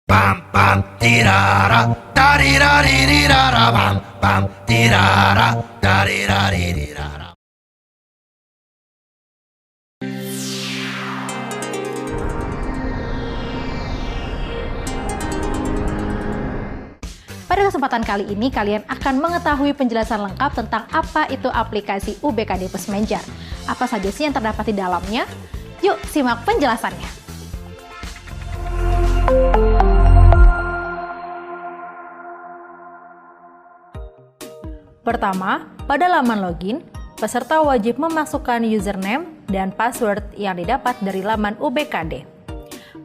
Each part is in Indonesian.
Pam pam tirara, tariraririrara, pam pam tirara, tariraririrara. Pada kesempatan kali ini, kalian akan mengetahui penjelasan lengkap tentang apa itu aplikasi UBKD Pusmenjar. Apa saja sih yang terdapat di dalamnya? Yuk, simak penjelasannya. Pertama, pada laman login, peserta wajib memasukkan username dan password yang didapat dari laman UBKD.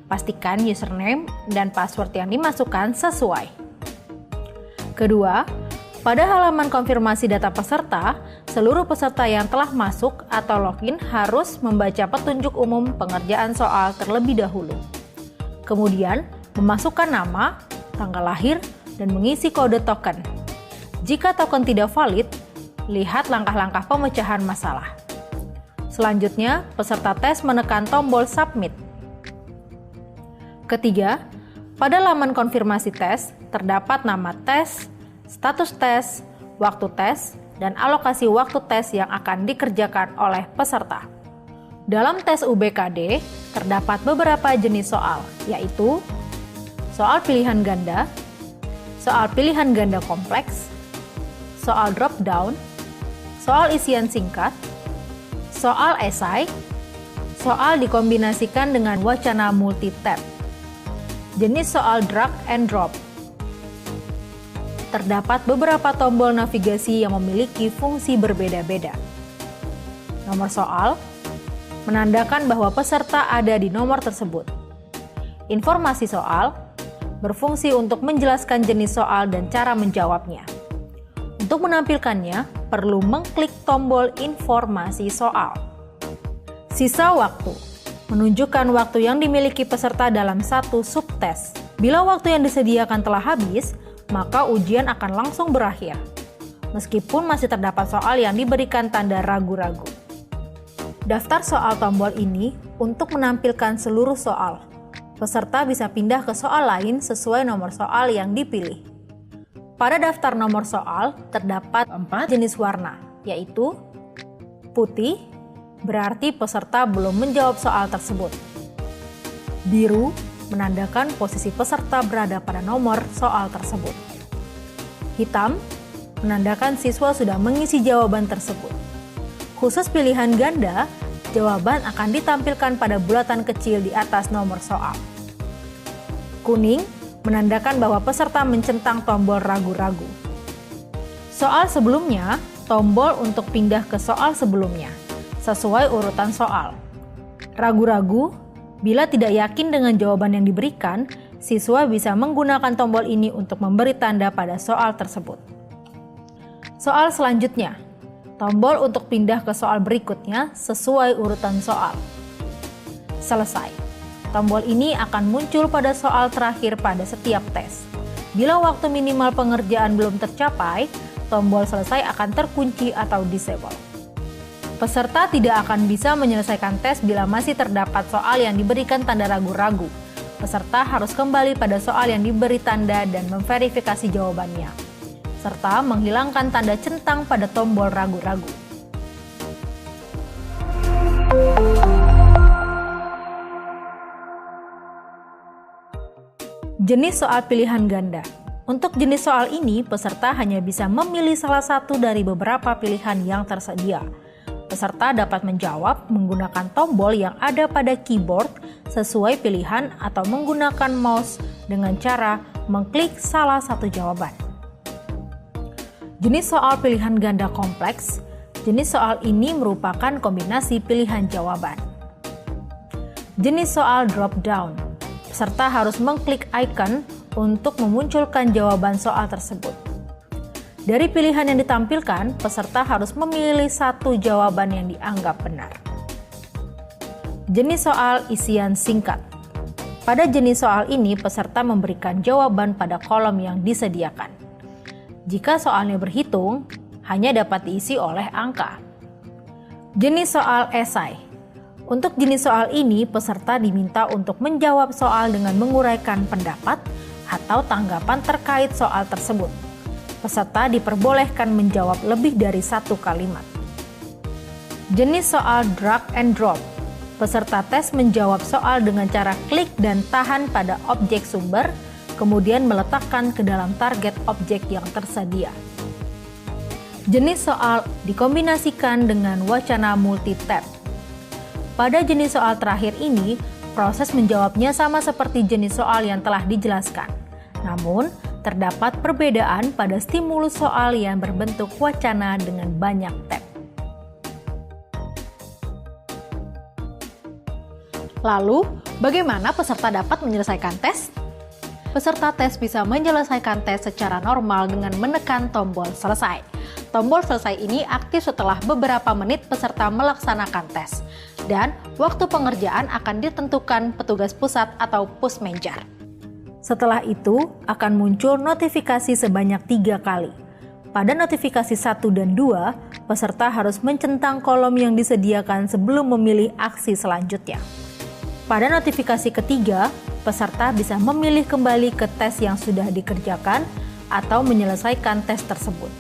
Pastikan username dan password yang dimasukkan sesuai. Kedua, pada halaman konfirmasi data peserta, seluruh peserta yang telah masuk atau login harus membaca petunjuk umum pengerjaan soal terlebih dahulu. Kemudian, memasukkan nama, tanggal lahir, dan mengisi kode token. Jika token tidak valid, lihat langkah-langkah pemecahan masalah. Selanjutnya, peserta tes menekan tombol submit. Ketiga, pada laman konfirmasi tes, terdapat nama tes, status tes, waktu tes, dan alokasi waktu tes yang akan dikerjakan oleh peserta. Dalam tes UBKD, terdapat beberapa jenis soal, yaitu soal pilihan ganda kompleks, soal drop down, soal isian singkat, soal esai, soal dikombinasikan dengan wacana multi-tab. Jenis soal drag and drop. Terdapat beberapa tombol navigasi yang memiliki fungsi berbeda-beda. Nomor soal menandakan bahwa peserta ada di nomor tersebut. Informasi soal berfungsi untuk menjelaskan jenis soal dan cara menjawabnya. Untuk menampilkannya, perlu mengklik tombol informasi soal. Sisa waktu menunjukkan waktu yang dimiliki peserta dalam satu subtes. Bila waktu yang disediakan telah habis, maka ujian akan langsung berakhir. Meskipun masih terdapat soal yang diberikan tanda ragu-ragu. Daftar soal tombol ini untuk menampilkan seluruh soal. Peserta bisa pindah ke soal lain sesuai nomor soal yang dipilih. Pada daftar nomor soal, terdapat 4 jenis warna, yaitu putih, berarti peserta belum menjawab soal tersebut. Biru menandakan posisi peserta berada pada nomor soal tersebut. Hitam menandakan siswa sudah mengisi jawaban tersebut. Khusus pilihan ganda, jawaban akan ditampilkan pada bulatan kecil di atas nomor soal. Kuning menandakan bahwa peserta mencentang tombol ragu-ragu. Soal sebelumnya, tombol untuk pindah ke soal sebelumnya sesuai urutan soal. Ragu-ragu, bila tidak yakin dengan jawaban yang diberikan, siswa bisa menggunakan tombol ini untuk memberi tanda pada soal tersebut. Soal selanjutnya, tombol untuk pindah ke soal berikutnya sesuai urutan soal. Selesai. Tombol ini akan muncul pada soal terakhir pada setiap tes. Bila waktu minimal pengerjaan belum tercapai, tombol selesai akan terkunci atau disable. Peserta tidak akan bisa menyelesaikan tes bila masih terdapat soal yang diberikan tanda ragu-ragu. Peserta harus kembali pada soal yang diberi tanda dan memverifikasi jawabannya, serta menghilangkan tanda centang pada tombol ragu-ragu. Jenis soal pilihan ganda. Untuk jenis soal ini, peserta hanya bisa memilih salah satu dari beberapa pilihan yang tersedia. Peserta dapat menjawab menggunakan tombol yang ada pada keyboard sesuai pilihan atau menggunakan mouse dengan cara mengklik salah satu jawaban. Jenis soal pilihan ganda kompleks. Jenis soal ini merupakan kombinasi pilihan jawaban. Jenis soal drop down. Peserta harus mengklik icon untuk memunculkan jawaban soal tersebut. Dari pilihan yang ditampilkan, peserta harus memilih satu jawaban yang dianggap benar. Jenis soal isian singkat. Pada jenis soal ini, peserta memberikan jawaban pada kolom yang disediakan. Jika soalnya berhitung, hanya dapat diisi oleh angka. Jenis soal esai. Untuk jenis soal ini, peserta diminta untuk menjawab soal dengan menguraikan pendapat atau tanggapan terkait soal tersebut. Peserta diperbolehkan menjawab lebih dari satu kalimat. Jenis soal drag and drop. Peserta tes menjawab soal dengan cara klik dan tahan pada objek sumber, kemudian meletakkan ke dalam target objek yang tersedia. Jenis soal dikombinasikan dengan wacana multi-tab. Pada jenis soal terakhir ini, proses menjawabnya sama seperti jenis soal yang telah dijelaskan. Namun, terdapat perbedaan pada stimulus soal yang berbentuk wacana dengan banyak tab. Lalu, bagaimana peserta dapat menyelesaikan tes? Peserta tes bisa menyelesaikan tes secara normal dengan menekan tombol selesai. Tombol selesai ini aktif setelah beberapa menit peserta melaksanakan tes, dan waktu pengerjaan akan ditentukan petugas pusat atau pusmenjar. Setelah itu, akan muncul notifikasi sebanyak 3 kali. Pada notifikasi 1 dan 2, peserta harus mencentang kolom yang disediakan sebelum memilih aksi selanjutnya. Pada notifikasi ketiga, peserta bisa memilih kembali ke tes yang sudah dikerjakan atau menyelesaikan tes tersebut.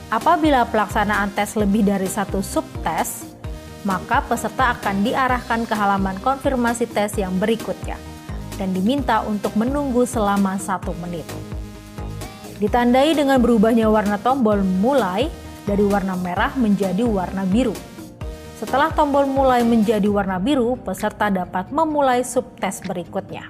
Apabila pelaksanaan tes lebih dari satu subtes, maka peserta akan diarahkan ke halaman konfirmasi tes yang berikutnya dan diminta untuk menunggu selama 1 menit. Ditandai dengan berubahnya warna tombol mulai dari warna merah menjadi warna biru. Setelah tombol mulai menjadi warna biru, peserta dapat memulai subtes berikutnya.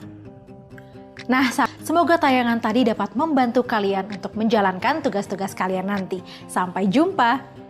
Nah, semoga tayangan tadi dapat membantu kalian untuk menjalankan tugas-tugas kalian nanti. Sampai jumpa!